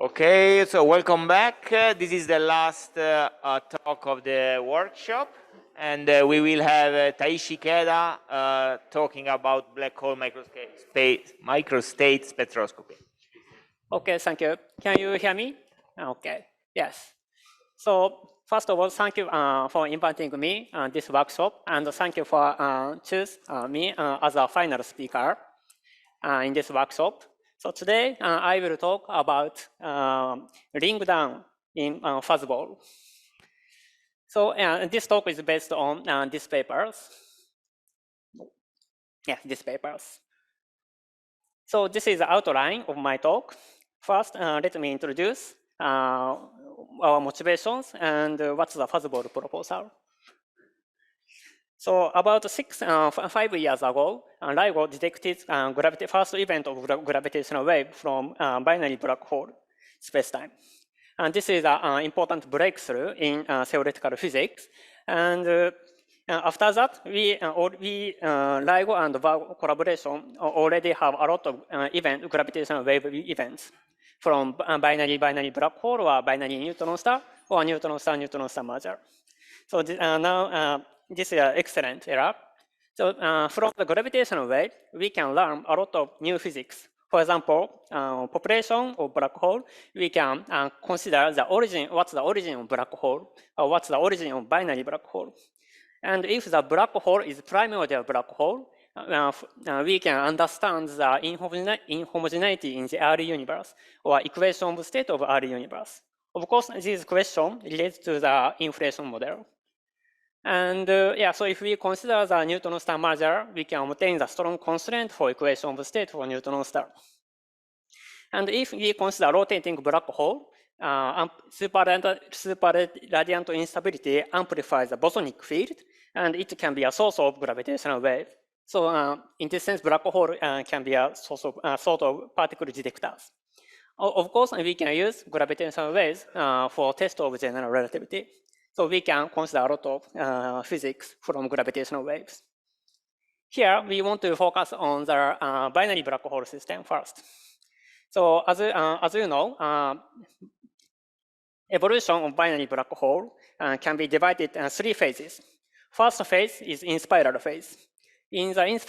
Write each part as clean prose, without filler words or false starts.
Okay, so welcome back. This is the last talk of the workshop, and we will have Taishi Ikeda talking about black hole microstate spectroscopy. Okay, thank you. Can you hear me? Okay, yes. So first of all, thank you for inviting me this workshop, and thank you for choosing me as a final speaker in this workshop. So today I will talk about Ringdown in Fuzzball. So this talk is based on these papers. Yeah, these papers. So this is the outline of my talk. First, let me introduce our motivations and what's the Fuzzball proposal. So about 5 years ago, LIGO detected first event of gravitational wave from binary black hole spacetime. And this is an important breakthrough in theoretical physics. And after that, LIGO and VAG collaboration already have a lot of gravitational wave events from binary black hole or binary neutron star or neutron star merger. So now this is an excellent era. So from the gravitational wave, we can learn a lot of new physics. For example, population of black hole, we can consider the origin, what's the origin of black hole, or what's the origin of binary black hole. And if the black hole is primordial black hole, we can understand the inhomogeneity in the early universe, or equation of state of early universe. Of course, this question relates to the inflation model. And so if we consider the neutron star merger, we can obtain the strong constraint for equation of state for neutron star. And if we consider rotating black hole, super radiant instability amplifies the bosonic field, and it can be a source of gravitational wave. So in this sense, black hole can be a source of sort of particle detectors. Of course, we can use gravitational waves for test of general relativity. So we can consider a lot of physics from gravitational waves. Here, we want to focus on the binary black hole system first. So as you know, evolution of binary black hole can be divided in 3 phases. First phase is in spiral phase. In the in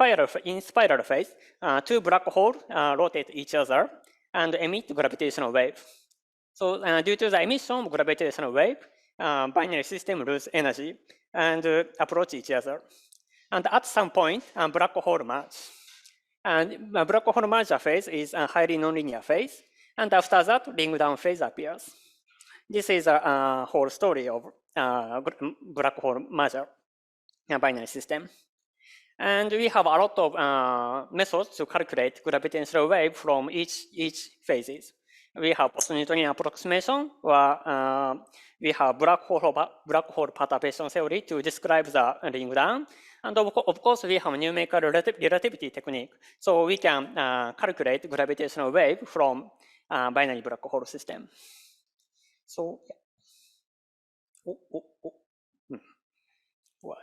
spiral phase, 2 black holes rotate each other and emit gravitational wave. So due to the emission of gravitational wave, binary system lose energy and approach each other. And at some point, black hole merge. And black hole merger phase is a highly nonlinear phase. And after that, Ringdown phase appears. This is a whole story of black hole merger binary system. And we have a lot of methods to calculate gravitational wave from each phases. We have post-Newtonian approximation, or we have black hole perturbation theory to describe the Ringdown. And of course, we have numerical relativity technique. So we can calculate gravitational wave from binary black hole system. So, why?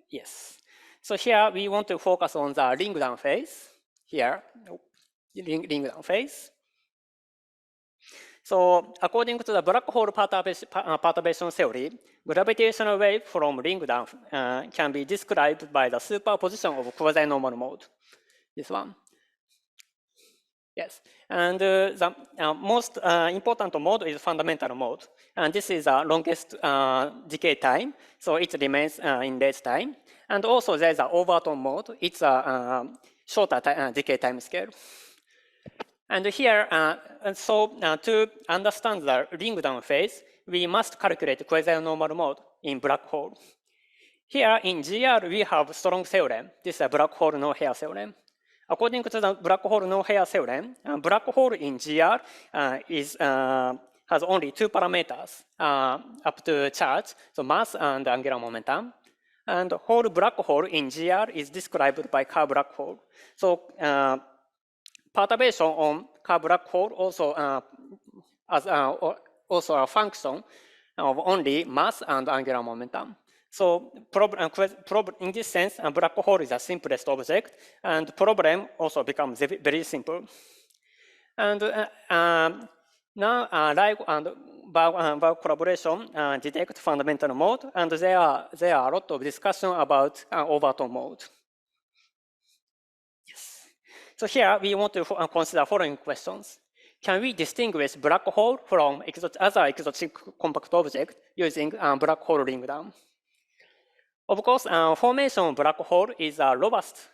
Yes. So here we want to focus on the Ringdown phase. Here, Ringdown phase. So according to the black hole perturbation theory, gravitational wave from Ringdown can be described by the superposition of quasinormal mode. This one. Yes. And the most important mode is fundamental mode. And this is the longest decay time. So it remains in late time. And also there's an overtone mode. It's a shorter decay time scale. And here, to understand the Ringdown phase, we must calculate quasi-normal mode in black hole. Here in GR, we have strong theorem. This is a black hole no-hair theorem. According to the black hole no-hair theorem, black hole in GR has only 2 parameters up to charge, so mass and angular momentum. And whole black hole in GR is described by Kerr black hole. So perturbation on Kerr black hole also also a function of only mass and angular momentum. So in this sense, a black hole is the simplest object, and problem also becomes very simple. And now LIGO and Bow collaboration detect fundamental mode, and there are a lot of discussion about overtone mode. Yes. So here we want to consider following questions. Can we distinguish black hole from other exotic compact object using black hole ring down? Of course, formation of black hole is a robust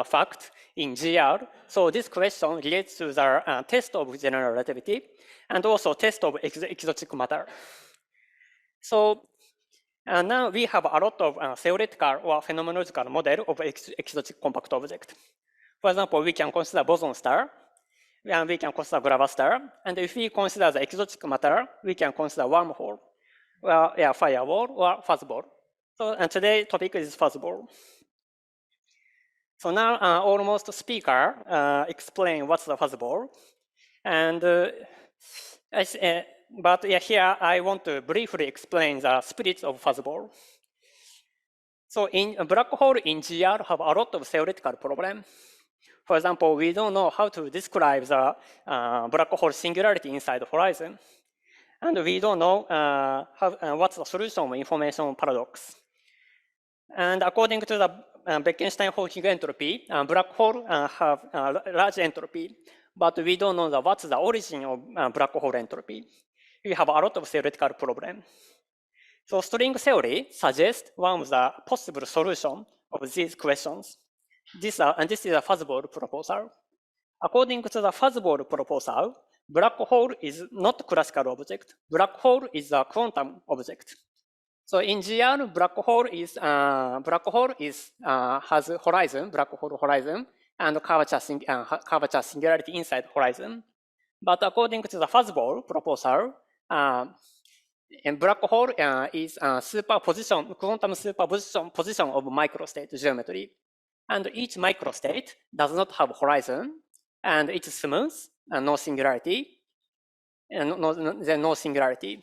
fact in GR. So this question relates to the test of general relativity and also test of exotic matter. So now we have a lot of theoretical or phenomenological model of exotic compact object. For example, we can consider boson star, and we can consider Grava star, and if we consider the exotic matter, we can consider wormhole, firewall, or fuzzball. So and today's topic is fuzzball. So now almost speaker explain what's the fuzzball, and but here I want to briefly explain the spirit of fuzzball. So in a black hole in GR have a lot of theoretical problem. For example, we don't know how to describe the black hole singularity inside the horizon, and we don't know what's the solution of information paradox. And according to the Bekenstein-Hawking entropy, black hole have large entropy, but we don't know what's the origin of black hole entropy. We have a lot of theoretical problem. So string theory suggests one of the possible solutions of these questions. This is a fuzzball proposal. According to the fuzzball proposal, black hole is not classical object. Black hole is a quantum object. So in GR, black hole has horizon, black hole horizon, and curvature singularity inside horizon. But according to the fuzzball proposal, and black hole is superposition, quantum superposition position of microstate geometry. And each microstate does not have horizon, and it's smooth, and no singularity, and no singularity.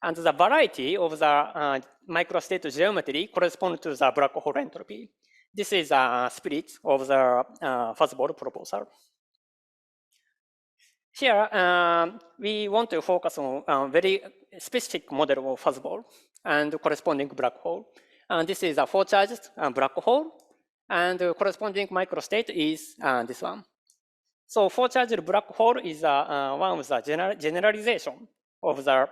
And the variety of the microstate geometry corresponds to the black hole entropy. This is a spirit of the fuzzball proposal. Here, we want to focus on a very specific model of fuzzball and corresponding black hole. And this is a four-charged black hole, and the corresponding microstate is this one. So four-charged black hole is one of the generalization of the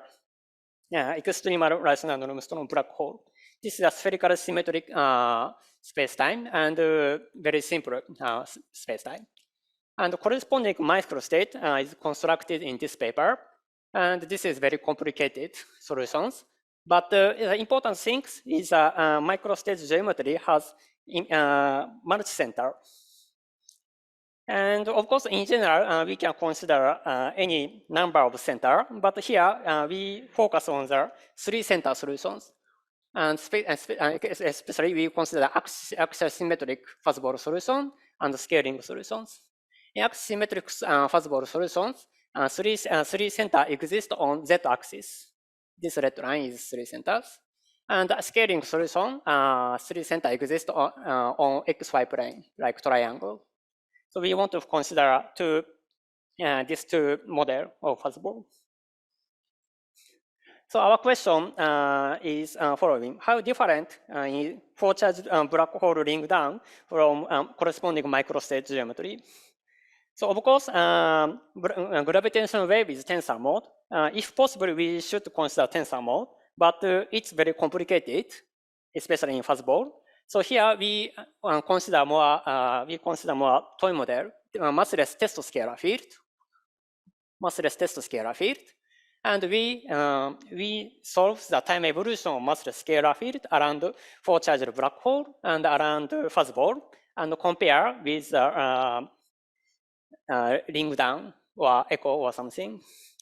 extremal rational norm black hole. This is a spherical symmetric space-time and very simple space-time. And the corresponding microstate is constructed in this paper. And this is very complicated solutions. But the important thing is microstate geometry has multi-center. And of course, in general, we can consider any number of center. But here, we focus on the three-center solutions. And especially, we consider axisymmetric fuzzball solution and scaling solutions. In axisymmetric fuzzball solutions, three center exist on z-axis. This red line is three centers. And a scaling solution, three center exist on xy plane, like triangle. So we want to consider these two model of fuzzball. So our question is following: how different is four-charged black hole ring down from corresponding microstate geometry? So of course, gravitational wave is tensor mode. If possible, we should consider tensor mode, but it's very complicated, especially in fuzzball. So here we consider more toy model, massless test scalar field, and we solve the time evolution of massless scalar field around four-charged black hole and around fuzzball, and compare with ring down or echo or something.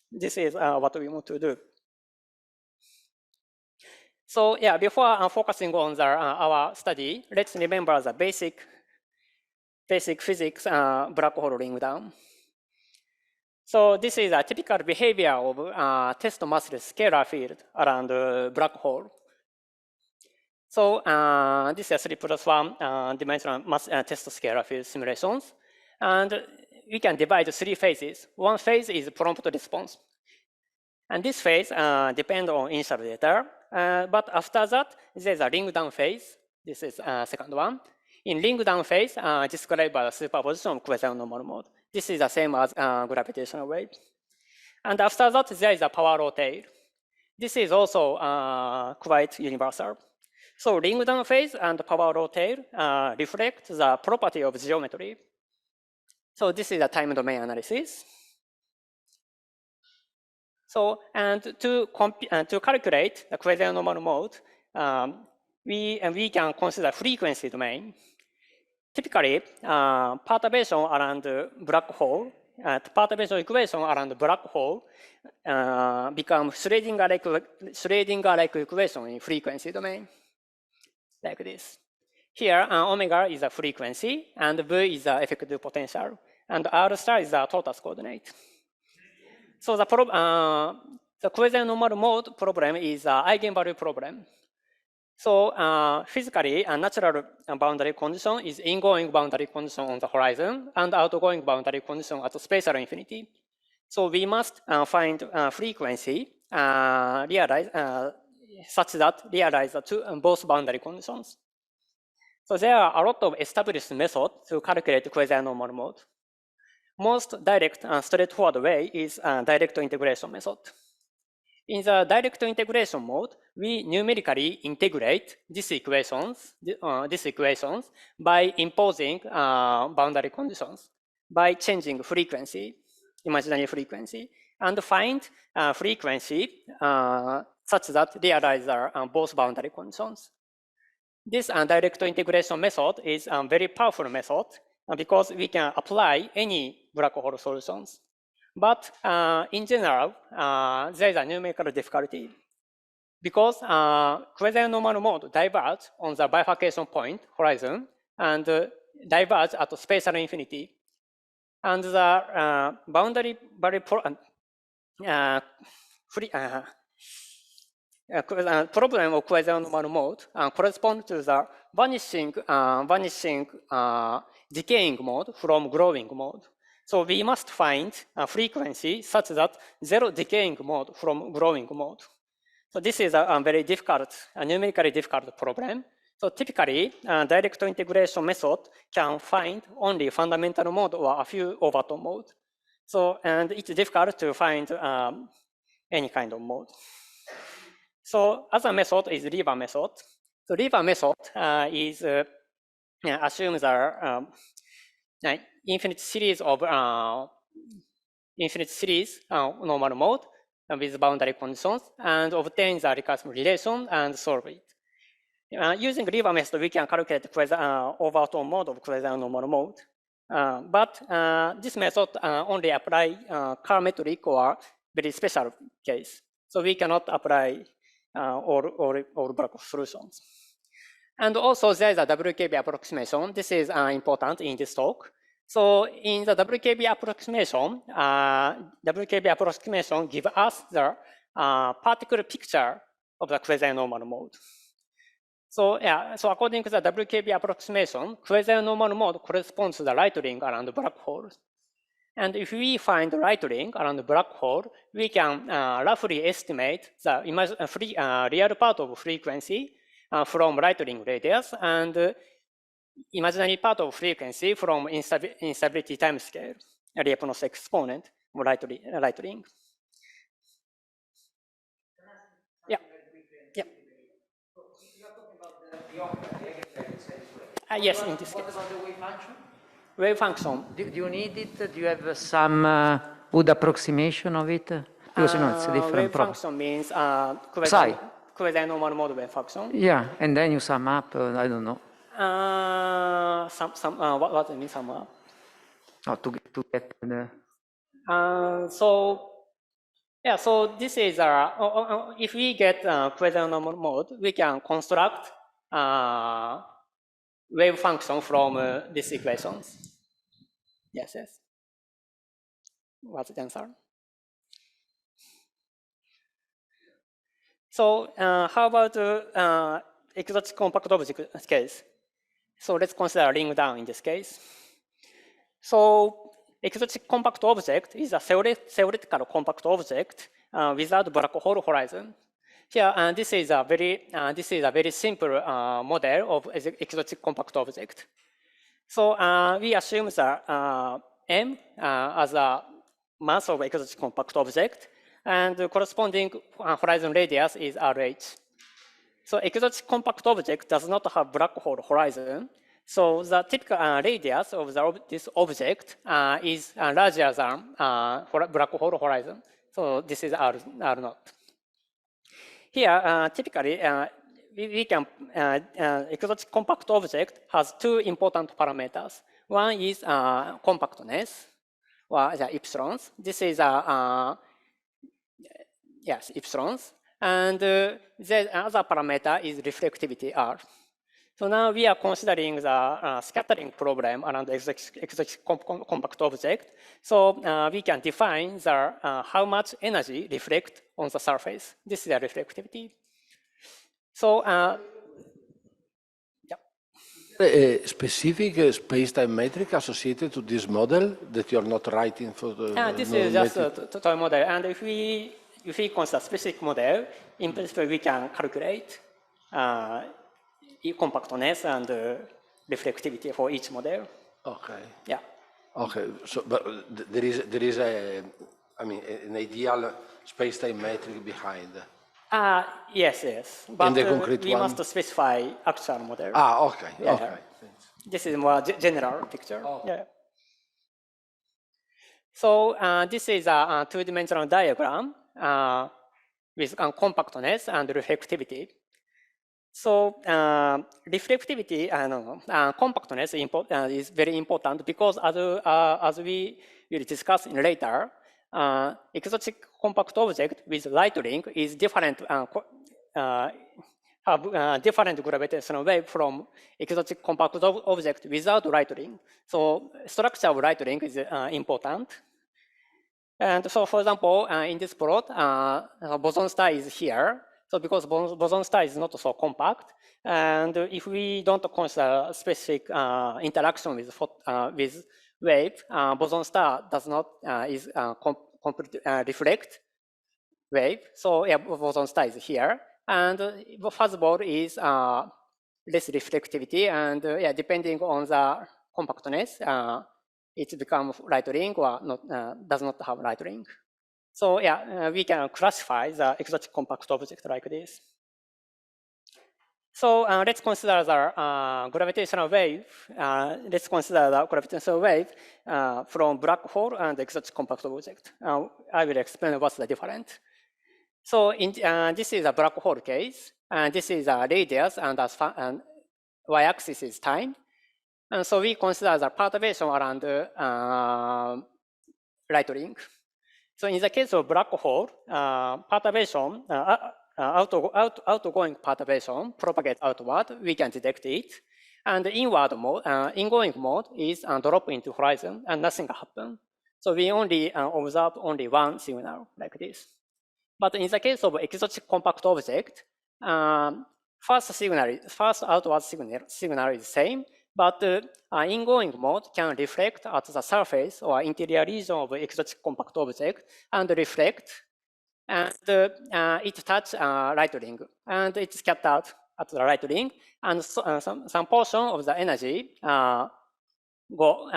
This is what we want to do. So yeah, before focusing on our study, let's remember the basic physics black hole ring down. So this is a typical behavior of test massless scalar field around black hole. So this is 3+1 dimensional test scalar field simulations. And we can divide 3 phases. One phase is prompt response. And this phase depends on initial data. But after that, there's a ring-down phase. This is second one. In ring-down phase, described by the superposition of quasi-normal mode. This is the same as gravitational wave. And after that, there is a power law tail. This is also quite universal. So ring-down phase and power law tail reflect the property of geometry. So this is a time domain analysis. So, and to calculate the quasi-normal mode, we can consider frequency domain. Typically, perturbation around black hole, perturbation equation around black hole become Schrödinger-like equation in frequency domain, like this. Here, omega is a frequency, and V is the effective potential, and R star is the torus coordinate. So the quasi-normal mode problem is an eigenvalue problem. So physically, a natural boundary condition is ingoing boundary condition on the horizon and outgoing boundary condition at spatial infinity. So we must find frequency such that realize both boundary conditions. So there are a lot of established methods to calculate quasi-normal mode. Most direct and straightforward way is direct integration method. In the direct integration mode, we numerically integrate these equations by imposing boundary conditions, by changing frequency, imaginary frequency, and find frequency such that realize both boundary conditions. This direct integration method is a very powerful method because we can apply any black hole solutions. But in general, there is a numerical difficulty because quasi-normal mode diverges on the bifurcation point horizon and diverges at spatial infinity. And the boundary problem of quasi-normal mode corresponds to the vanishing decaying mode from growing mode. So we must find a frequency such that zero decaying mode from growing mode. So this is a very difficult, numerically difficult problem. So typically, direct integration method can find only fundamental mode or a few overtone mode. So, and it's difficult to find any kind of mode. So other method is Riva method. So Riva method assumes a infinite series of normal mode with boundary conditions and obtains a recursive relation and solve it. Using Riva method, we can calculate overtone mode of quasi-normal mode. But this method only apply parametric or very special case. So we cannot apply all black solutions. And also there is a WKB approximation. This is important in this talk. So in the WKB approximation gives us the particular picture of the quasi-normal mode. So yeah, so according to the WKB approximation, quasi-normal mode corresponds to the right ring around the black hole. And if we find the right ring around the black hole, we can roughly estimate the real part of frequency from right ring radius and imaginary part of frequency from instability timescale, Lyapunov exponent of right ring. Yeah. Yeah. Yes, in this case. What about the wave function? Wave function. Do you need it? Do you have some good approximation of it? Because it's a different wave problem. function means quasi-normal mode wave function. Yeah, and then you sum up, I don't know. What do you mean sum up? Oh, to get the... So this is if we get quasi-normal mode, we can construct wave function from these equations. Yes. What's the answer? So how about exotic compact object case? So let's consider Ringdown in this case. So exotic compact object is a theoretical compact object without black hole horizon. Here, this is a very simple model of exotic compact object. So we assume that m as a mass of exotic compact object, and the corresponding horizon radius is RH. So exotic compact object does not have black hole horizon. So the typical radius of this object is larger than black hole horizon. So this is R0. Here, typically, we can exotic compact object has two important parameters. One is compactness, or the epsilons. This is yes, epsilons. And the other parameter is reflectivity R. So now we are considering the scattering problem around the exotic compact object. So we can define the how much energy reflect on the surface. This is the reflectivity. So a specific space-time metric associated to this model that you're not writing for the this is just a total model. And if we consider specific model, in principle we can calculate compactness and reflectivity for each model. Okay. Yeah. Okay. So, but there is an ideal space-time metric behind. Yes. But in the concrete we must specify actual model. Okay. Yeah. Okay. This is more general picture. Oh. Yeah. So this is a two-dimensional diagram with compactness and reflectivity. So reflectivity, compactness is very important because as we will discuss in later, exotic compact object with light ring is different, have different gravitational wave from exotic compact object without light ring. So structure of light ring is important. And so, for example, in this plot, boson star is here. So because boson star is not so compact, and if we don't consider specific interaction with wave, boson star does not reflect wave. So yeah, boson star is here, and fuzzball is less reflectivity, and yeah, depending on the compactness, it becomes light ring or not, does not have light ring. So yeah, we can classify the exotic compact object like this. So let's consider the gravitational wave. Let's consider the gravitational wave from black hole and exotic compact object. I will explain what's the difference. So this is a black hole case, and this is a radius, and y-axis is time. And so we consider the perturbation around light ring. So in the case of black hole, perturbation, outgoing perturbation propagate outward, we can detect it. And the inward mode, ingoing mode is drop into horizon and nothing happens. So we only observe only one signal like this. But in the case of exotic compact object, first outward signal is same, but ingoing mode can reflect at the surface or interior region of exotic compact object and reflect, and it touches light ring, and it's scattered at the light ring, and some portion of the energy go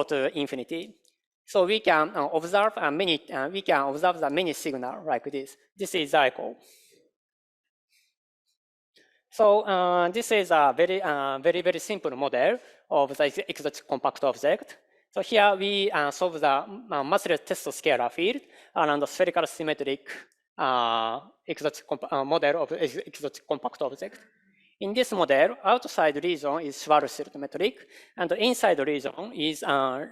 to infinity. So we can observe the many signal like this. This is cycle. So this is a very simple model of the exotic compact object. So here we solve the massless test scalar field around the spherical symmetric exotic model of exotic compact object. In this model, outside region is Schwarzschild metric, and the inside region is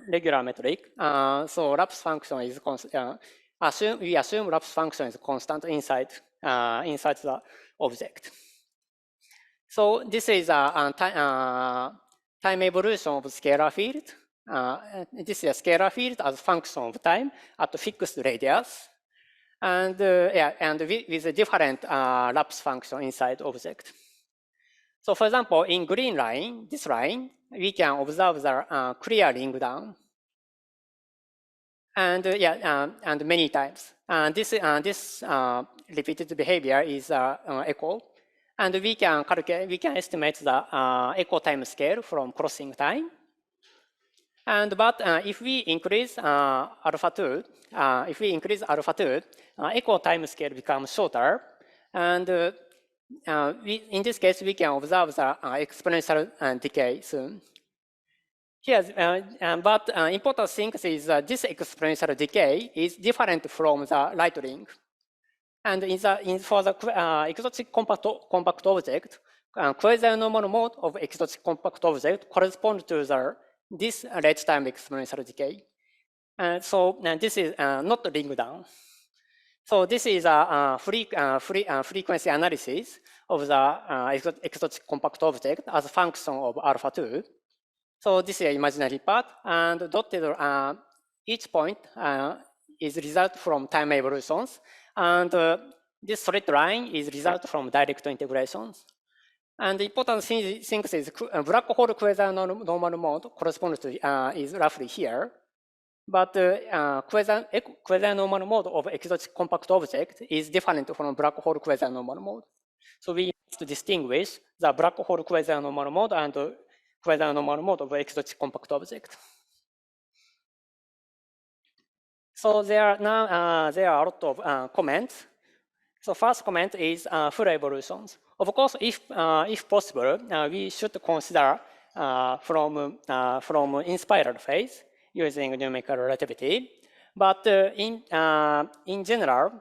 regular metric. So Laplace function is we assume Laplace function is constant inside the object. So this is a time evolution of scalar field. This is a scalar field as function of time at a fixed radius, and with a different Laplace function inside object. So for example, in green line, this line, we can observe the clear ring down. And and many times. This repeated behavior is echo. And we can calculate, we can estimate the echo time scale from crossing time. But if we increase alpha 2, echo time scale becomes shorter. And in this case, we can observe the exponential decay soon. Here, but important thing is this exponential decay is different from the light ring. And for the exotic compact object, quasi-normal mode of exotic compact object corresponds to this rate time exponential decay. So this is not ring down. So this is a frequency analysis of the exotic compact object as a function of alpha 2. So this is an imaginary part, and dotted each point is result from time evolutions, and this straight line is result from direct integrations. And the important thing is black hole quasi-normal mode corresponds to is roughly here, but quasi-normal mode of exotic compact object is different from black hole quasi-normal mode. So we have to distinguish the black hole quasi-normal mode and quasi-normal mode of exotic compact object. So there are a lot of comments. So first comment is full evolutions. Of course, if possible, we should consider from inspiral phase using numerical relativity. But in general,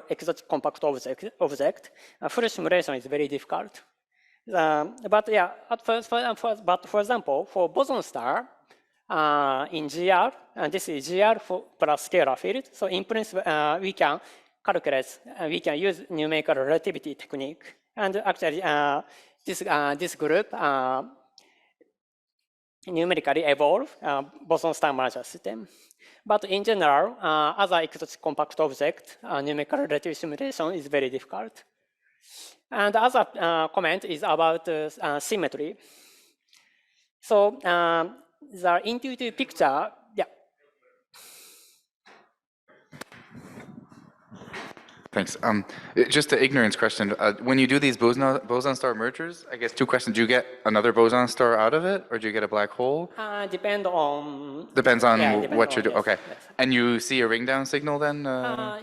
exotic compact object, full simulation is very difficult. But yeah, but for example, for boson star in GR, and this is GR plus scalar field. So in principle, we can calculate, we can use numerical relativity technique. And actually, this group numerically evolve boson star merger system. But in general, other exotic compact object, numerical relativity simulation is very difficult. And the other comment is about symmetry. So the intuitive picture, yeah. Thanks. Just an ignorance question. When you do these boson star mergers, I guess two questions. Do you get another boson star out of it, or do you get a black hole? Depends on what you do. Yes, okay. Yes. And you see a ring down signal then?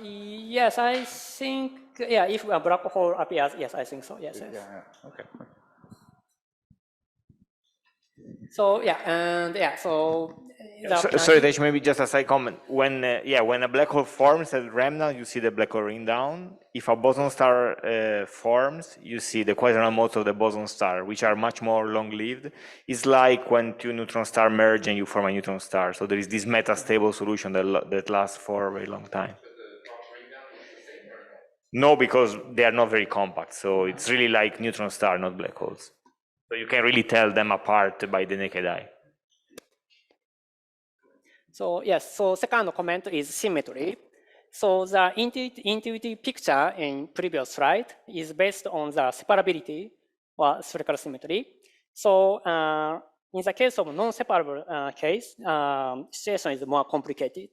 Yes, I think, yeah, if a black hole appears, yes, I think so, yes. Yeah. Okay. So, yeah, and yeah, so... Sorry, Taishi, maybe just a side comment. When a black hole forms at random, you see the black hole ring down. If a boson star forms, you see the quasi-normal modes of the boson star, which are much more long-lived. It's like when two neutron stars merge and you form a neutron star. So there is this metastable solution that lasts for a very long time. No, because they are not very compact. So it's really like neutron star, not black holes. So you can really tell them apart by the naked eye. So yes, so second comment is symmetry. So the intuitive picture in previous slide is based on the separability or spherical symmetry. So in the case of non-separable case, situation is more complicated.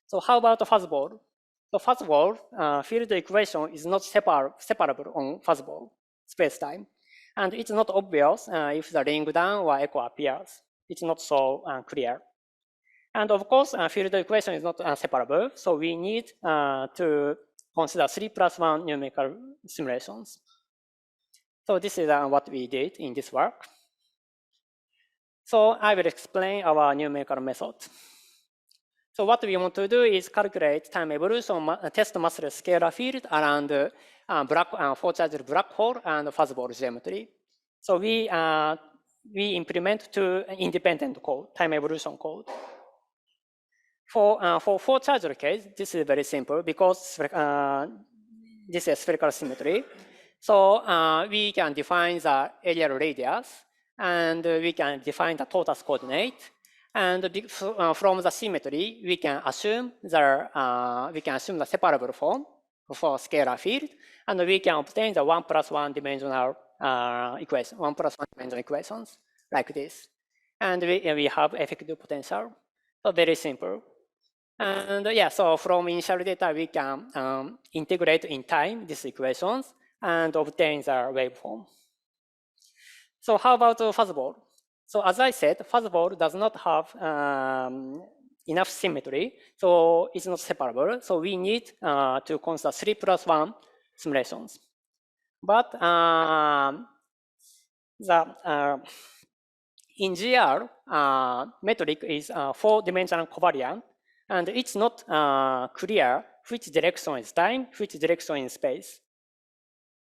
So how about fuzzball? So fuzzball field equation is not separable on fuzzball space-time. And it's not obvious if the ring down or echo appears. It's not so clear. And of course, field equation is not separable, so we need to consider 3+1 numerical simulations. So this is what we did in this work. So I will explain our numerical method. So what we want to do is calculate time evolution test massless scalar field around four-charged black hole and fuzzball geometry. So we implement two independent code, time evolution code. For four-charged case, this is very simple because this is spherical symmetry. So we can define the areal radius, and we can define the torus coordinate. And from the symmetry, we can assume the separable form for scalar field, and we can obtain the 1+1 dimensional equation, 1 plus 1 dimensional equations like this. And we have effective potential. So very simple. And yeah, so from initial data, we can integrate in time these equations and obtain the waveform. So how about Fuzzball? So as I said, Fuzzball does not have enough symmetry, so it's not separable. So we need to consider 3+1 simulations. But in GR, metric is 4-dimensional covariant, and it's not clear which direction is time, which direction is space.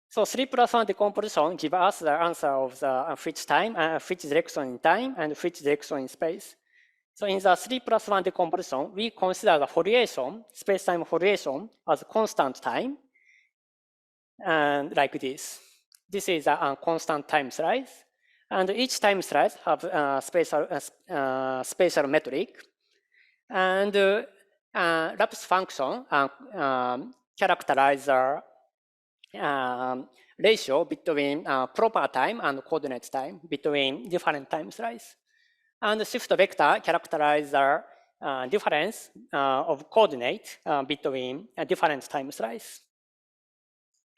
So 3+1 decomposition gives us the answer of the which time, which direction in time, and which direction in space. So in the 3+1 decomposition, we consider the foliation, space-time foliation, as constant time, and like this. This is a constant time slice, and each time slice have spatial metric, and Laplace function characterize the ratio between proper time and coordinate time between different time slices. And the shift vector characterize the difference of coordinate between different time slices.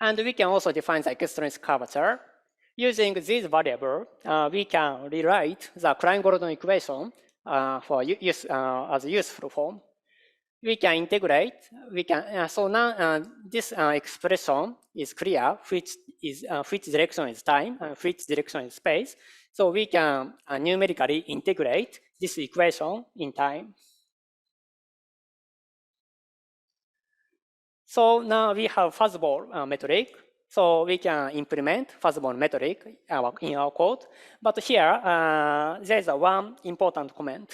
And we can also define the extrinsic curvature. Using this variable, we can rewrite the Klein-Gordon equation for use as a useful form. We can integrate. So now this expression is clear, which direction is time and which direction is space. So we can numerically integrate this equation in time. So now we have Fuzzball metric. So we can implement Fuzzball metric in our code. But here, there is one important comment.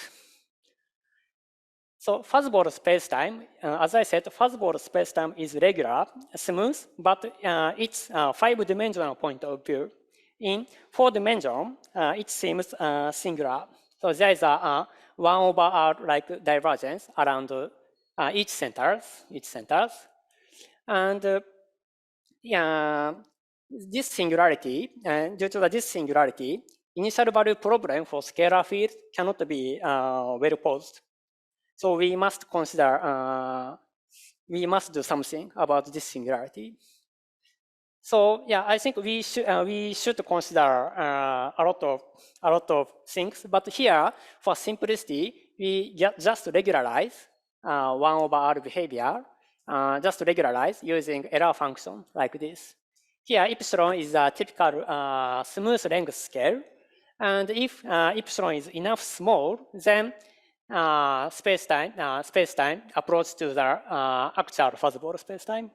So Fuzzball spacetime, as I said, Fuzzball spacetime is regular, smooth, but it's a 5-dimensional point of view. In 4 dimension, it seems singular. So there is a 1/r like divergence around each centers. And this singularity, due to this singularity, initial value problem for scalar field cannot be well posed. So we must consider, we must do something about this singularity. So yeah, I think we should consider a lot of things. But here, for simplicity, we just regularize 1/r behavior. Just regularize using error function like this. Here, epsilon is a typical smooth length scale. And if epsilon is enough small, then space-time approach to the actual Fuzzball space-time.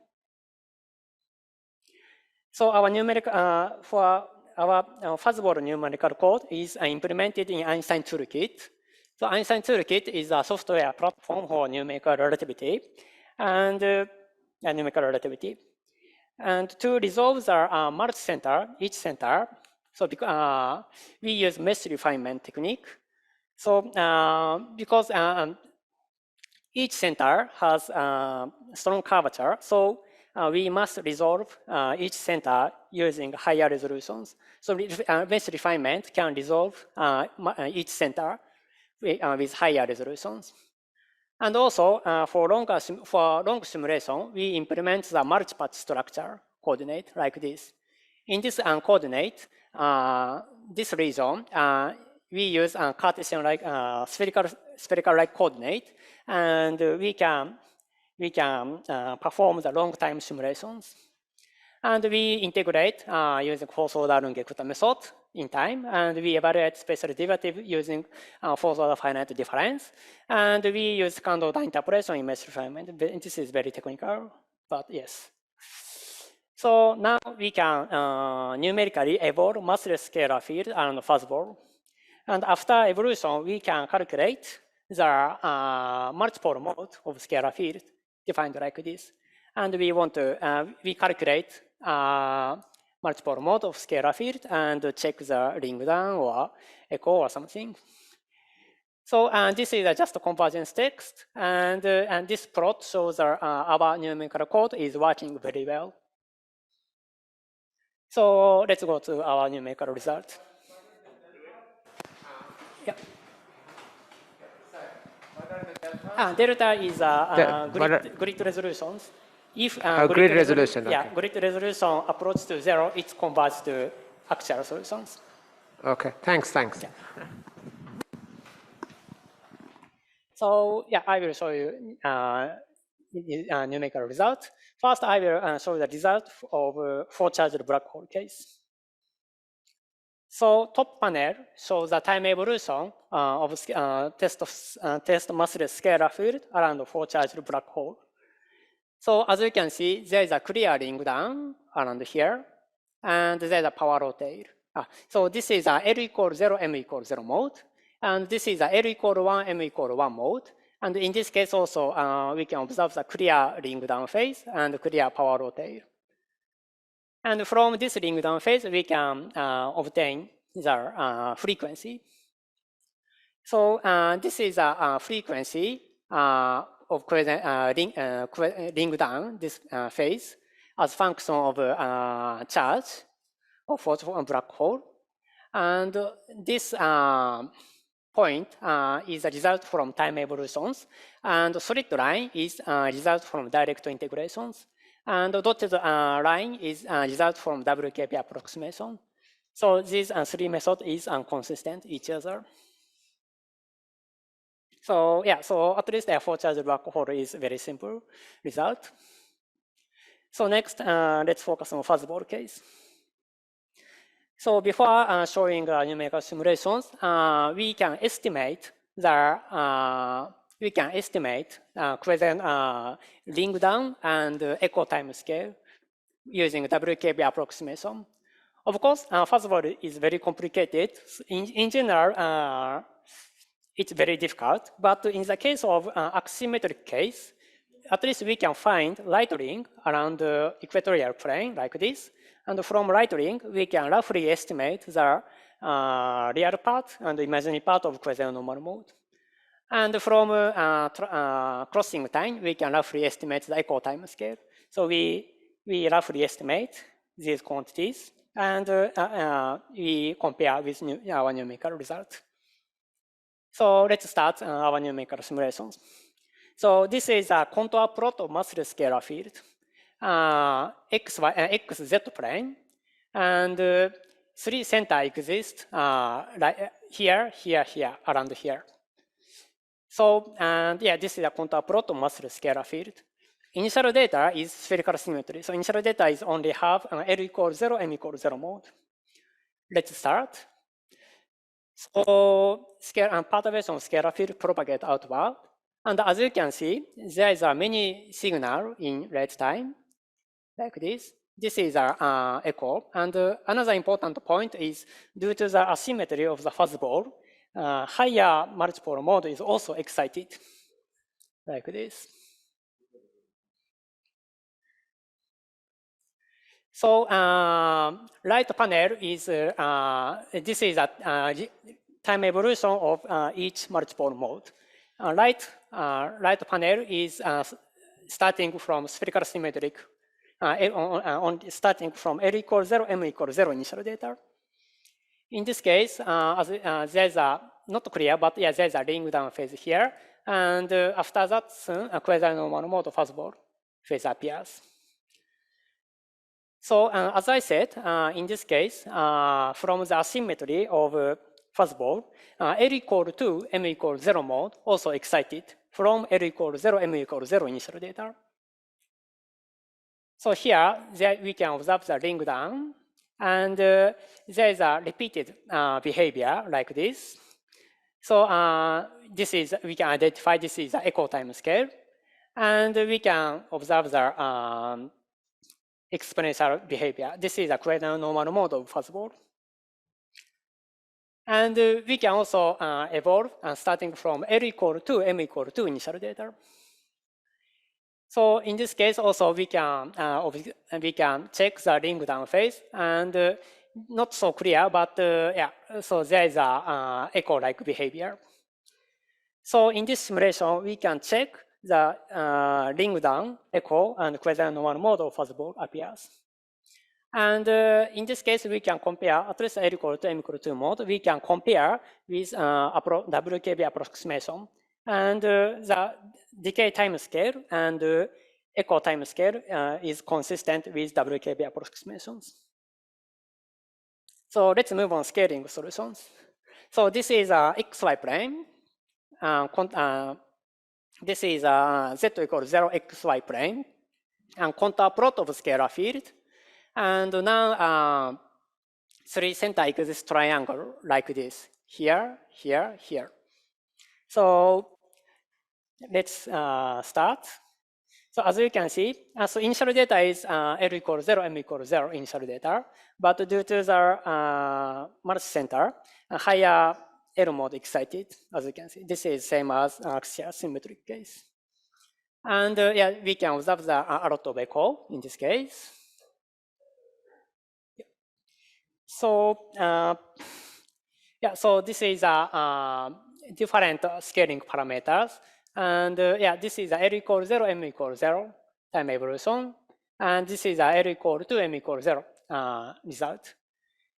So our numerical, for our Fuzzball numerical code is implemented in Einstein Toolkit. So Einstein Toolkit is a software platform for numerical relativity. And numerical relativity. And to resolve the multi-center, each center, so we use mesh refinement technique. So because each center has strong curvature, so we must resolve each center using higher resolutions. So mesh refinement can resolve each center with higher resolutions. And also, for long simulation, we implement the multi-patch structure coordinate like this. In this coordinate, this region, we use a Cartesian-like spherical-like coordinate, and we can perform the long-time simulations. And we integrate using fourth-order Runge-Kutta method in time, and we evaluate spatial derivative using fourth-order finite difference, and we use Kondo interpolation in mesh refinement. This is very technical, but yes. So now we can numerically evolve massless scalar field around Fuzzball, and after evolution, we can calculate the multiple mode of scalar field defined like this, and we want to we calculate multiple mode of scalar field and check the Ringdown or echo or something. So this is just a convergence text, and this plot shows our numerical code is working very well. So let's go to our numerical result. Yeah. Delta is grid resolutions. If grid resolution, yeah, okay. grid resolution approach to 0, it converts to actual solutions. Okay, thanks. Yeah. So yeah, I will show you numerical result. First, I will show the result of 4-charged black hole case. So top panel shows the time evolution of test massless scalar field around the 4-charged black hole. So as you can see, there is a clear ring down around here, and there is a power law tail. So this is a L equals 0, M equals 0 mode, and this is a L equals 1, M equals 1 mode. And in this case also, we can observe the clear ring down phase and clear power law tail. And from this ring down phase, we can obtain the frequency. So this is a frequency of ring down this phase as function of charge of photon black hole. And this point is a result from time evolutions, and solid line is a result from direct integrations, and dotted line is a result from WKB approximation. So these three methods is inconsistent each other. So yeah, so at least a 4-charged black hole is very simple result. So next, let's focus on Fuzzball case. So before showing numerical simulations, we can estimate the ring down and echo time scale using WKB approximation. Of course, Fuzzball is very complicated. In general, it's very difficult. But in the case of axisymmetric case, at least we can find light ring around the equatorial plane like this. And from light ring, we can roughly estimate the real part and the imaginary part of quasi-normal mode. And from crossing time, we can roughly estimate the echo time scale. So we roughly estimate these quantities, and we compare with our numerical result. So let's start our numerical simulations. So this is a contour plot of massless scalar field. XZ plane, and 3 center exist here, around here. So, and yeah, this is a contour plot of massless scalar field. Initial data is spherical symmetry. So initial data is only have L equals 0, M equals 0 mode. Let's start. So perturbation of scalar field propagate outward. And as you can see, there is a many signal in red time, like this. This is our echo. And another important point is due to the asymmetry of the fuzzball, higher multipole mode is also excited, like this. So right panel is, this is a time evolution of each multipole mode. Right panel is starting from spherical symmetric, starting from L equals 0, M equals 0 initial data. In this case, there's a, not clear, but yeah, there's a ring down phase here. And after that, soon, a quasi-normal mode of fuzzball phase appears. So as I said, in this case, from the asymmetry of fuzzball, L equals 2, M equals 0 mode also excited from L equals 0, M equals 0 initial data. So here, we can observe the ring down, and there is a repeated behavior like this. So this is, we can identify this is the echo time scale, and we can observe the exponential behavior. This is a quasi-normal mode of fuzzball. And we can also evolve starting from L equals 2, M equals 2 initial data. So in this case, also we can check the ring down phase, and not so clear, but yeah, so there is a echo-like behavior. So in this simulation, we can check the ring down echo and quasi-normal mode of fuzzball appears. And in this case, we can compare, at least L equal to M equal to mode, we can compare with WKB approximation. And the decay time scale and echo time scale is consistent with WKB approximations. So let's move on scaling solutions. So this is XY plane. This is Z equals 0 XY plane and contour plot of scalar field. And now 3 center exists triangle like this, here, here, here. So let's start. So as you can see, so initial data is L equals 0, M equals 0 initial data. But due to the multi-center, higher L mode excited, as you can see. This is same as axisymmetric case. And yeah, we can observe a lot of echo in this case. So yeah, so this is different scaling parameters. And yeah, this is L equals 0, M equals 0 time evolution. And this is L equals 2, M equals 0 result.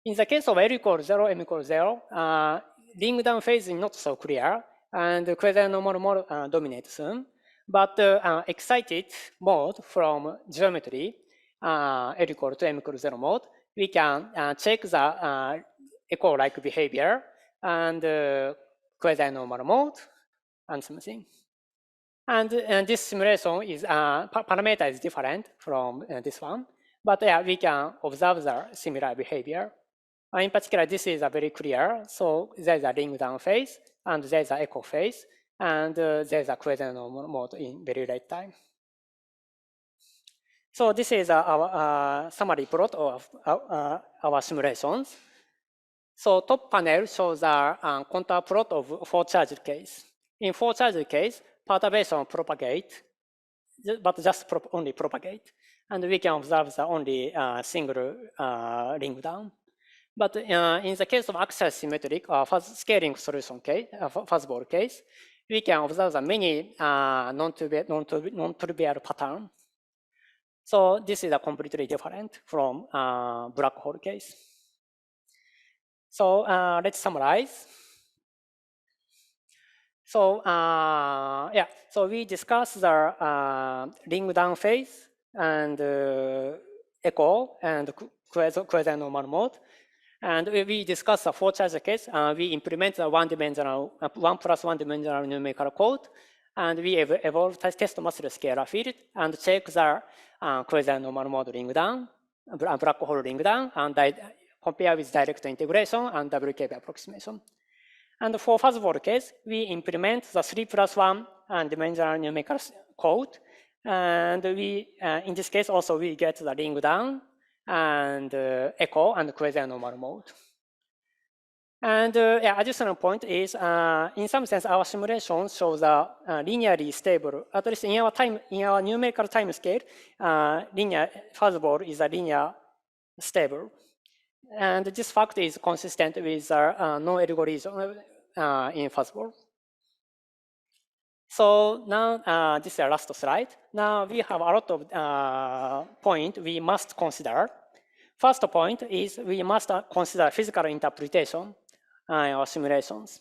In the case of L equals 0, M equals 0, Ringdown phase is not so clear, and quasi-normal mode dominates soon. But excited mode from geometry, L equals to M equals 0 mode, we can check the echo-like behavior and quasi-normal mode and something. And this simulation is parameter is different from this one, but yeah, we can observe the similar behavior. In particular, this is very clear. So there's a Ringdown phase, and there's an echo phase, and there's a quasi-normal mode in very late time. So this is our summary plot of our simulations. So top panel shows a contour plot of 4-charged case. In 4-charged case, perturbation propagate, but just only propagate. And we can observe the only single Ringdown. But in the case of axisymmetric scaling solution case, Fuzzball case, we can observe the many non-trivial pattern. So this is a completely different from black hole case. So let's summarize. So yeah, so we discussed the Ringdown phase and echo and quasi-normal mode. And we discussed the 4-charge case. We implement the 1 plus 1 dimensional numerical code. And we evolve test massive scalar field and check the quasi-normal mode Ringdown, black hole Ringdown, and compare with direct integration and WKB approximation. And for Fuzzball case, we implement the 3 plus 1 dimensional numerical code. And we, in this case, also we get the Ringdown and echo and quasi-normal mode. And yeah, additional point is, in some sense, our simulation shows a linearly stable, at least in our numerical time scale, linear Fuzzball is a linear stable. And this fact is consistent with no algorithm in Fuzzball. So now this is the last slide. Now we have a lot of points we must consider. First point is we must consider physical interpretation in our simulations.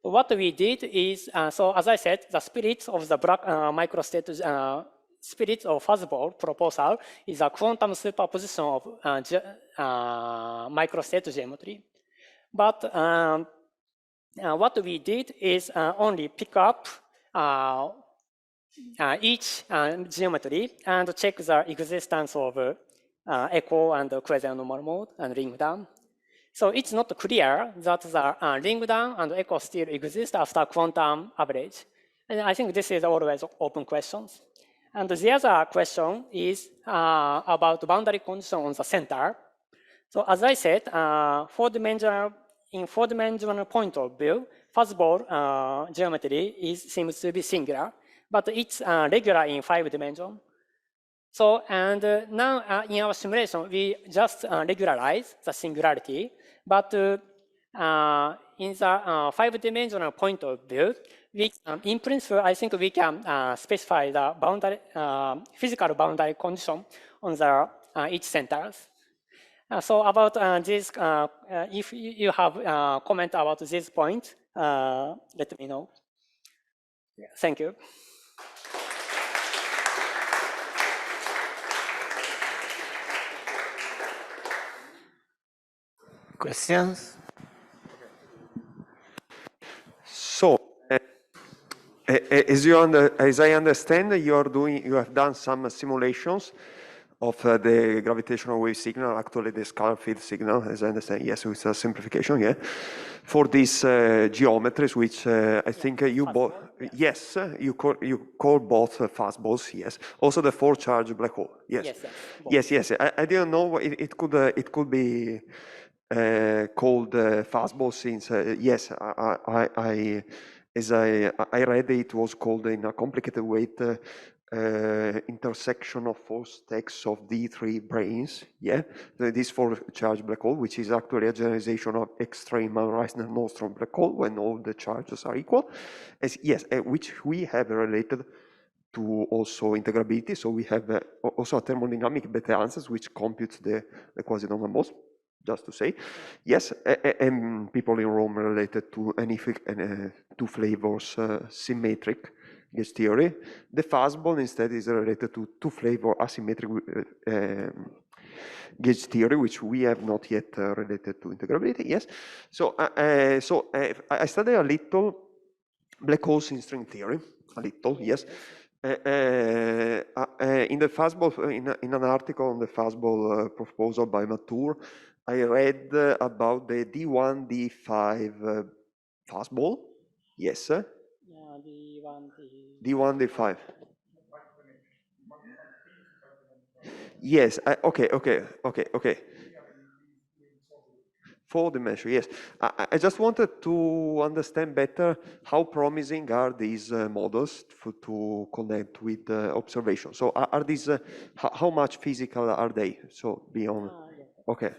What we did is, so as I said, the spirits of the black microstate spirits of Fuzzball proposal is a quantum superposition of microstate geometry. But what we did is only pick up each geometry and check the existence of echo and quasi-normal mode and Ringdown. So it's not clear that the Ringdown and echo still exist after quantum average. And I think this is always open questions. And the other question is about boundary condition on the center. So as I said, in four-dimensional point of view, Fuzzball geometry seems to be singular, but it's regular in 5 dimensions. So, and now in our simulation, we just regularize the singularity, but in the 5-dimensional point of view, in principle, I think we can specify the boundary, physical boundary condition on the each centers. So about this, if you have comment about this point, let me know. Yeah, thank you. Questions? So, as I understand, you have done some simulations of the gravitational wave signal, actually the scalar field signal, as I understand. Yes, it's a simplification, yeah. For these geometries, which I think you both, yes, you call both fuzzballs, yes. Also the four-charge black hole, yes. Yes. I didn't know it could be called fuzzball since yes, I read it was called in a complicated way intersection of four stacks of D3 branes, yeah, this four-charge black hole, which is actually a generalization of extreme Reisner-Nordstrom black hole when all the charges are equal, which we have related to also integrability. So we have also a thermodynamic beta answers which computes the quasi-normal modes. Just to say, yes, and people in Rome related to two flavors symmetric gauge theory. The fuzzball instead is related to two-flavor asymmetric gauge theory, which we have not yet related to integrability. Yes, so I studied a little black holes in string theory, a little, yes. In the fuzzball, in an article on the fuzzball proposal by Matur, I read about the D1, D5 fuzzball. Yes. D1, D5. Yes. Okay. Four dimension. Yes. I just wanted to understand better how promising are these models to connect with observation. So are these how much physical are they? So beyond. Okay.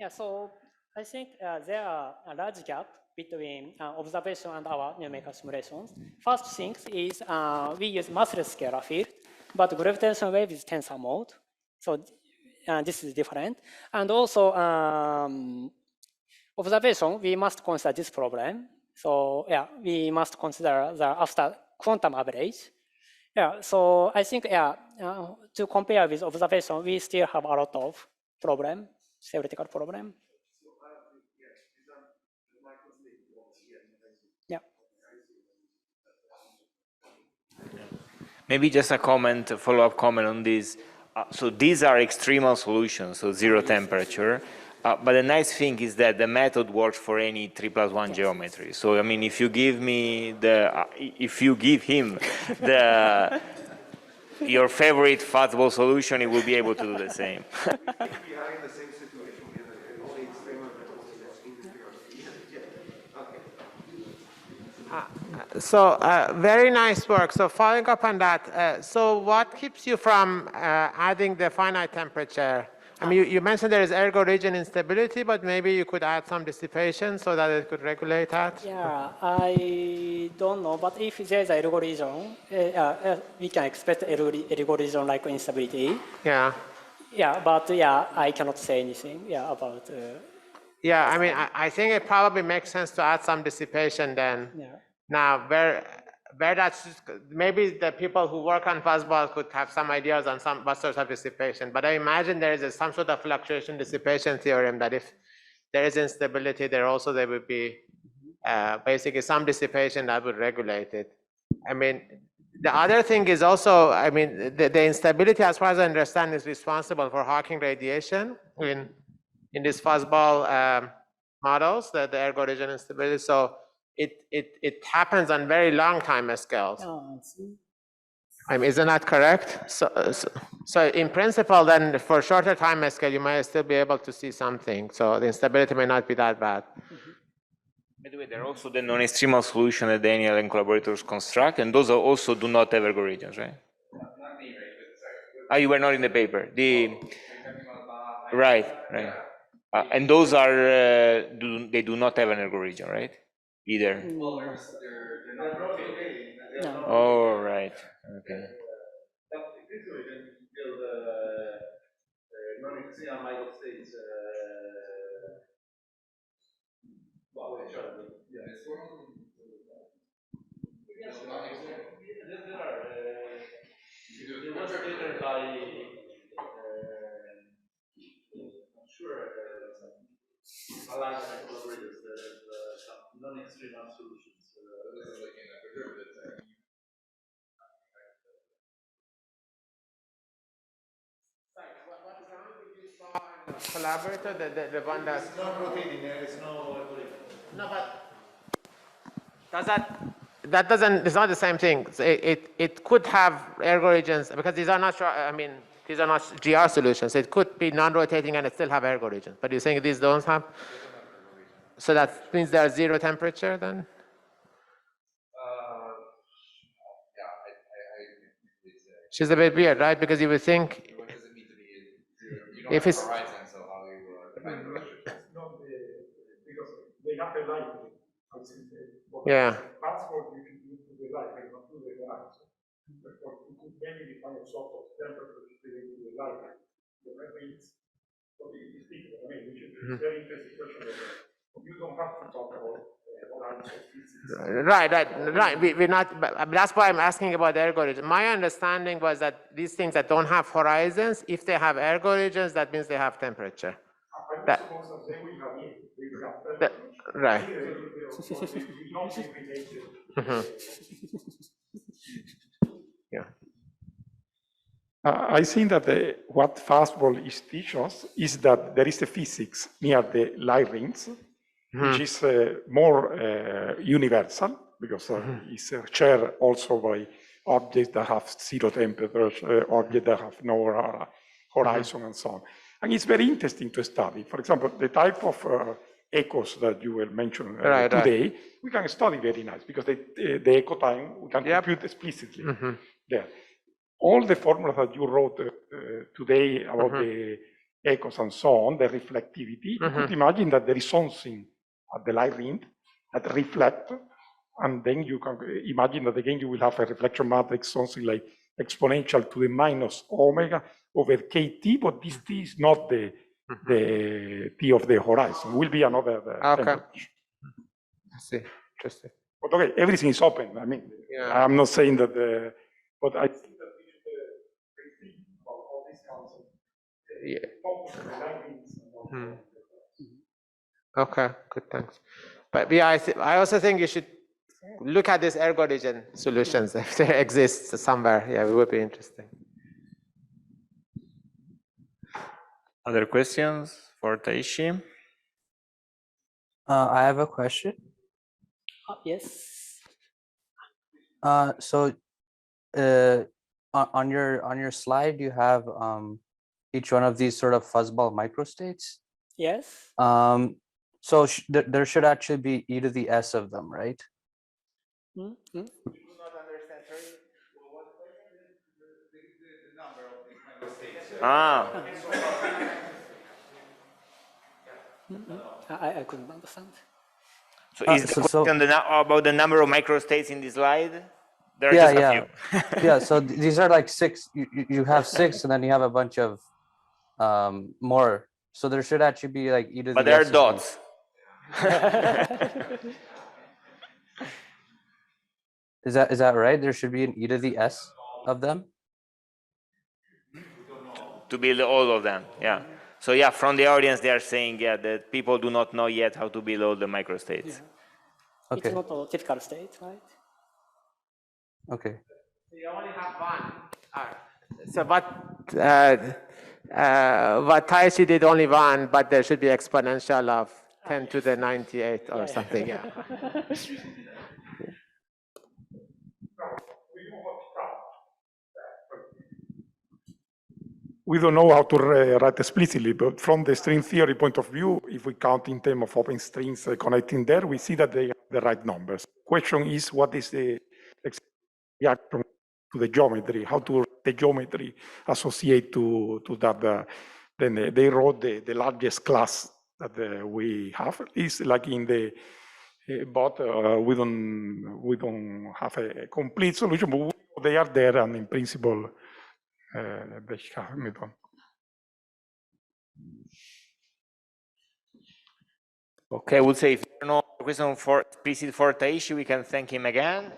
So I think there are a large gap between observation and our numerical simulations. First thing is we use massless scalar field, but gravitational wave is tensor mode. So this is different. And also observation, we must consider this problem. So yeah, we must consider the after quantum average. Yeah, so I think to compare with observation, we still have a lot of problem, theoretical problem. Yeah. Maybe just a comment, a follow-up comment on this. So these are extremal solutions, so zero temperature. But the nice thing is that the method works for any 3+1 geometry. So I mean, if you give me if you give him your favorite fuzzball solution, he will be able to do the same. So very nice work. So following up on that, so what keeps you from adding the finite temperature? I mean, you mentioned there is ergo region instability, but maybe you could add some dissipation so that it could regulate that? Yeah, I don't know, but if there's a ergo region, we can expect ergo region like instability. Yeah. Yeah, but yeah, I cannot say anything about. Yeah, I mean, I think it probably makes sense to add some dissipation then. Yeah. Now, where that's maybe the people who work on fuzzball could have some ideas on what sorts of dissipation, but I imagine there is some sort of fluctuation dissipation theorem that if there is instability, there would be basically some dissipation that would regulate it. I mean, the other thing is also, I mean, the instability, as far as I understand, is responsible for Hawking radiation in these fuzzball models, the ergo region instability. So it happens on very long time scales. Oh, I see. I mean, isn't that correct? So in principle, then for shorter time scale, you might still be able to see something. So the instability may not be that bad. By the way, there are also the non-extremal solution that Daniel and collaborators construct, and those also do not have ergo regions, right? You were not in the paper. Right. And those are they do not have an ergo region, right? Either. No. Oh, right. Okay. see on microstates. Well, yeah, it's one of them. Yes, there are. There was later by. I'm sure. Aligned and collaborators. Some non-extreme solutions. This is like in a derivative. Collaborator, the one that's It's not rotating, there's no algorithm. no, but does that doesn't, it's not the same thing. It could have ergo regions because these are not, I mean, these are not GR solutions. It could be non-rotating and it still have ergo regions. But you're saying these don't have? So that means there's zero temperature then? She's a bit weird, right? Because you would think. What does it mean to be zero? You don't If have it's horizon, so how you define the pressure? Not because they have a line. Yeah. Passport you can do to the right, but not to the right. Therefore, you could maybe define a sort of temperature to the right. That means, what it is different. I mean, which is a very interesting question. You don't have to talk about horizon physics. Right. We're not, but that's why I'm asking about ergo regions. My understanding was that these things that don't have horizons, if they have ergo regions, that means they have temperature. I suppose that they will have it. They will have temperature. Right. Yeah. I think that what Fuzzball is teaching us is that there is a physics near the light rings, which is more universal, because it's shared also by objects that have zero temperature, objects that have no horizon, and so on. And it's very interesting to study. For example, the type of echoes that you were mentioning today, we can study very nice, because the echo time we can compute explicitly there. All the formulas that you wrote today about the echoes and so on, the reflectivity, you could imagine that there is something at the light ring that reflect, and then you can imagine that again you will have a reflection matrix, something like exponential to the minus omega over kt, but this t is not the t of the horizon. It will be another temperature. I see. Interesting. But okay, everything is open. I mean, I'm not saying that, but I think that we should rethink about all these concepts. Focus on the light rings. Okay, good, thanks. But yeah, I also think you should look at these ergo region solutions if there exists somewhere. Yeah, it would be interesting. Other questions for Taishi? I have a question. Yes. So on your slide, you have each one of these sort of fuzzball microstates. Yes. So there should actually be e to the s of them, right? I couldn't understand. So is the question about the number of microstates in this slide? There are just a few. Yeah, so these are like 6. You have 6, and then you have a bunch of more. So there should actually be like e to the s. But there are dots. Is that right? There should be an e to the s of them? To build all of them, yeah. So yeah, from the audience, they are saying, that people do not know yet how to build all the microstates. Yeah. Okay. It's not a typical state, right? Okay. So you only have one. So what Taishi did only one, but there should be exponential of 10 to the 98 or something, yeah. We don't know how to write explicitly, but from the string theory point of view, if we count in terms of open strings connecting there, we see that they have the right numbers. Question is, what is the reaction to the geometry? How to write the geometry associate to that? Then they wrote the largest class that we have is like in the, but we don't have a complete solution, but they are there, and in principle, they have. Okay, I would say if there are no questions for explicit for Taishi, we can thank him again.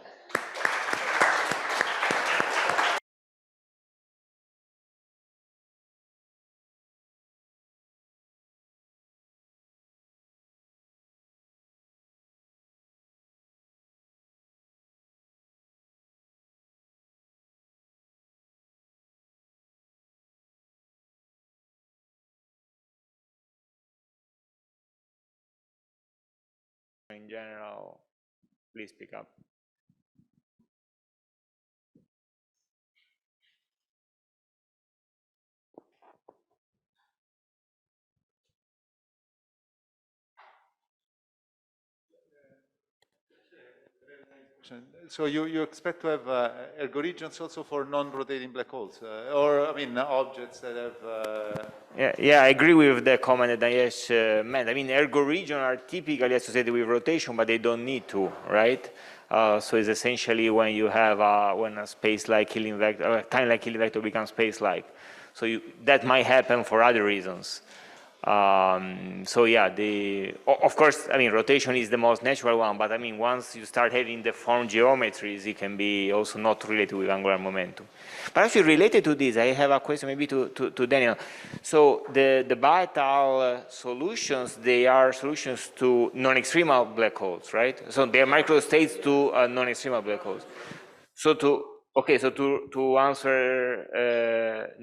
In general, please pick up. So you expect to have ergo regions also for non-rotating black holes, or I mean objects that have. Yeah, I agree with the comment that Dayesh meant. I mean, ergo regions are typically associated with rotation, but they don't need to, right? So it's essentially when you have when a space-like Hilling vector, time-like Hilling vector becomes space-like. So that might happen for other reasons. So yeah, of course, I mean, rotation is the most natural one, but I mean, once you start having the form geometries, it can be also not related with angular momentum. But actually related to this, I have a question maybe to Daniel. So the Baetal solutions, they are solutions to non-extremal black holes, right? So they are microstates to non-extremal black holes. So to answer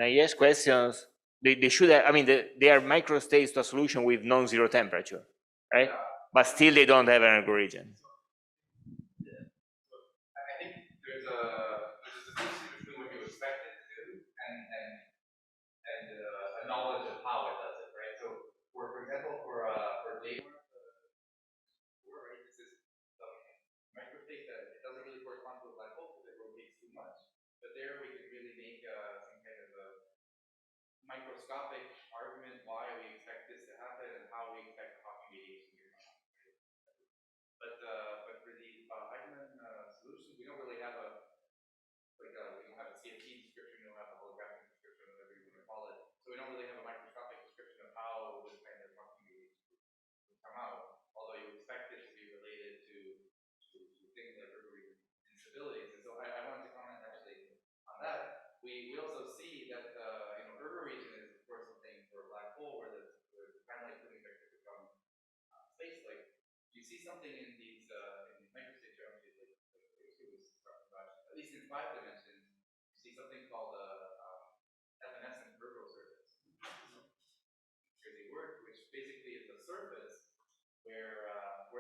Nayesh's questions, they should have, I mean, they are microstates to a solution with non-zero temperature, right? But still they don't have an ergo region. I think there's a distinction between what you expect it to do and a knowledge of how it does it, right? So for example, for data, right, this is a microstate that it doesn't really correspond to a black hole because it rotates too much. But there we can really make some kind of a microscopic argument why we expect this to happen and how we expect the Hawking radiation to come out. But for the Eichmann solutions, we don't really have we don't have a CFT description, we don't have a holographic description, whatever you want to call it. So we don't really have a microscopic description of how this kind of Hawking radiation would come out. Although you expect it to be related to things like ergo instabilities. And so I wanted to comment actually on that. We also see that ergo region is of course something for a black hole where the time-like Hilling vector becomes space-like. You see something in these microstate geometries like Taishi was talking about, at least in 5 dimensions, you see something called a evanescent ergo surface. Crazy word, which basically is a surface where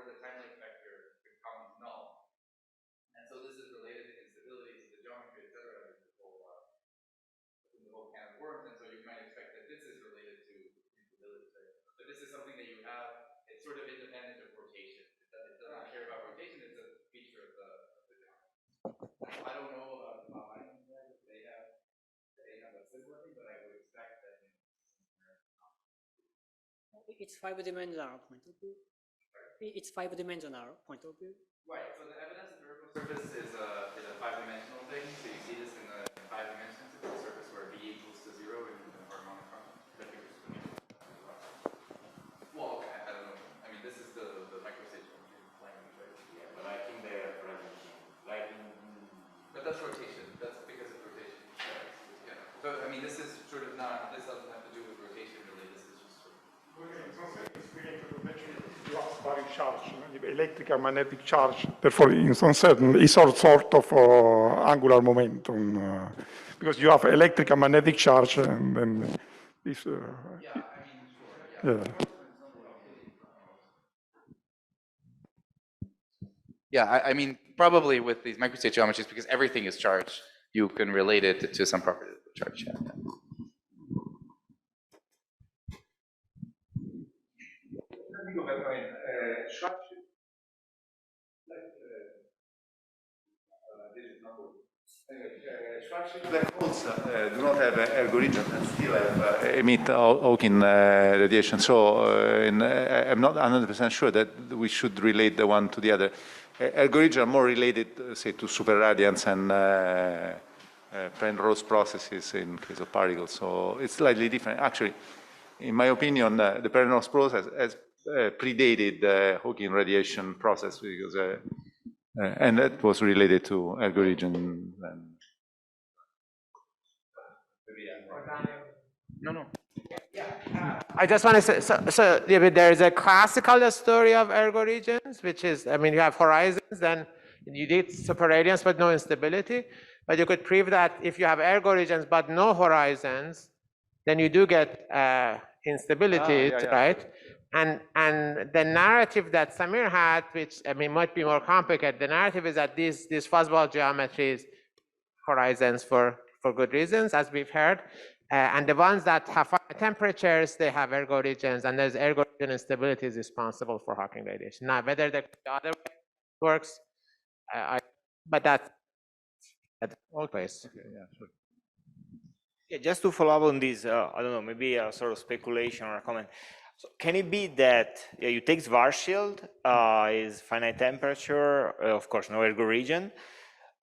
the time-like vector becomes null. And so this is related to instabilities of the geometry, etc. The whole can of worms, and so you might expect that this is related to instability. But this is something that you have, it's sort of independent of rotation. It doesn't care about rotation, it's a feature of the geometry. I don't know about if they have a similar thing, but I would expect that It's 5-dimensional point of view. It's 5-dimensional point of view. Right, so the evanescent ergo surface is a 5-dimensional thing, so you see this in the 5 dimensions. It's a surface where B equals to 0 in the harmonic function. Well, okay, I don't know. I mean, this is the microstate language, right? Yeah, but I think they are but that's rotation. That's because of rotation. Yeah. So I mean, this is sort of not. This doesn't have to do with rotation, really. This is just sort of. You have varied charge, electrical magnetic charge. Therefore, in some certain, it's sort of angular momentum because you have electrical magnetic charge, and then this. Yeah, I mean, sure. Yeah. Yeah, I mean, probably with these microstate geometries, because everything is charged, you can relate it to some property of the charge. Yeah. Black holes do not have ergo region and still emit Hawking radiation. So I'm not 100% sure that we should relate the one to the other. Ergo region are more related, say, to superradiance and Penrose processes in case of particles. So it's slightly different. Actually, in my opinion, the Pernos process has predated Hawking radiation process because, and that was related to ergo region. And No. I just want to say, so there is a classical story of ergo regions, which is, I mean, you have horizons, then you need superradiance but no instability. But you could prove that if you have ergo regions but no horizons, then you do get instabilities, right? And the narrative that Samir had, which I mean might be more complicated, the narrative is that these fuzzball geometries horizons for good reasons, as we've heard. And the ones that have high temperatures, they have ergo regions, and there's ergo region instability is responsible for Hawking radiation. Now, whether the other way works, but that's at all place. okay, yeah, sure. Yeah, just to follow up on this, I don't know, maybe a sort of speculation or a comment. So can it be that you take Schwarzschild, is finite temperature, of course, no ergo region,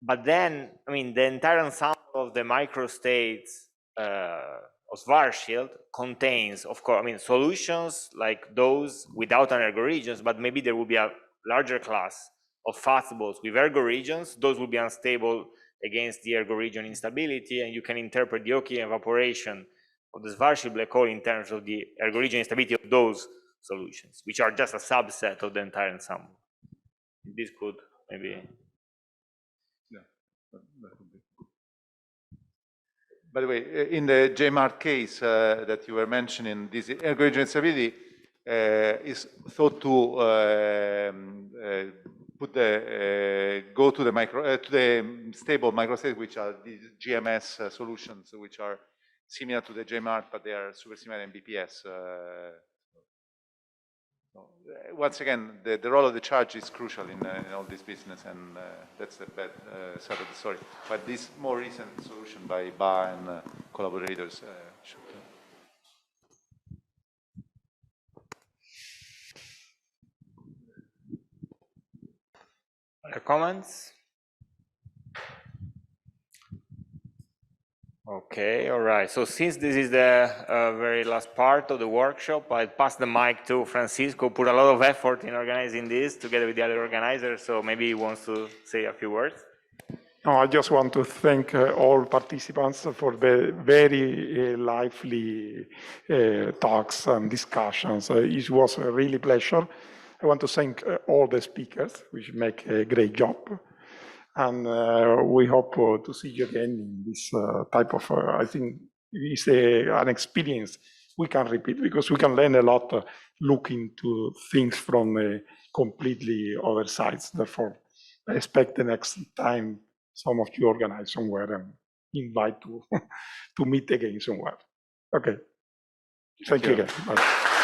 but then, I mean, the entire ensemble of the microstates of Schwarzschild contains, of course, I mean, solutions like those without an ergo regions, but maybe there will be a larger class of fuzzballs with ergo regions. Those will be unstable against the ergo region instability, and you can interpret the Hawking evaporation of the Schwarzschild black hole in terms of the ergo region instability of those solutions, which are just a subset of the entire ensemble. This could maybe. Yeah, that could be. By the way, in the JMART case that you were mentioning, this ergo region instability is thought to go to the stable microstate, which are these GMS solutions, which are similar to the JMART, but they are super similar in BPS. Once again, the role of the charge is crucial in all this business, and that's the bad side of the story. But this more recent solution by Ba and collaborators should. Other comments? Okay, all right. So since this is the very last part of the workshop, I'll pass the mic to Francisco, put a lot of effort in organizing this together with the other organizers, so maybe he wants to say a few words. No, I just want to thank all participants for the very lively talks and discussions. It was a really pleasure. I want to thank all the speakers, which make a great job. And we hope to see you again in this type of, I think it's an experience we can repeat, because we can learn a lot looking to things from completely other sides. Therefore, I expect the next time some of you organize somewhere and invite to meet again somewhere. Okay. Thank you again. Bye.